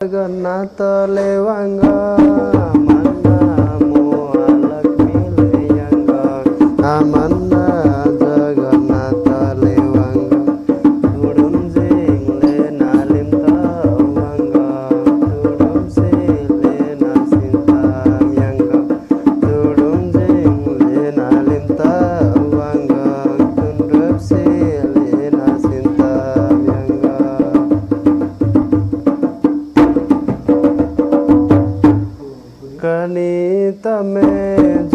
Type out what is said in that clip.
जगन्नाथ लेवांग मन्नामो लक्ष्मी लेयंग आमन्ना जगन्नाथ लेवांग तुडुम जिंग ले नालिम तawang तुडुम से ले नासिंtam yang तुडुम जिंग ले नालिम tawang तुडुम से ले नासिंtam yang Kanita me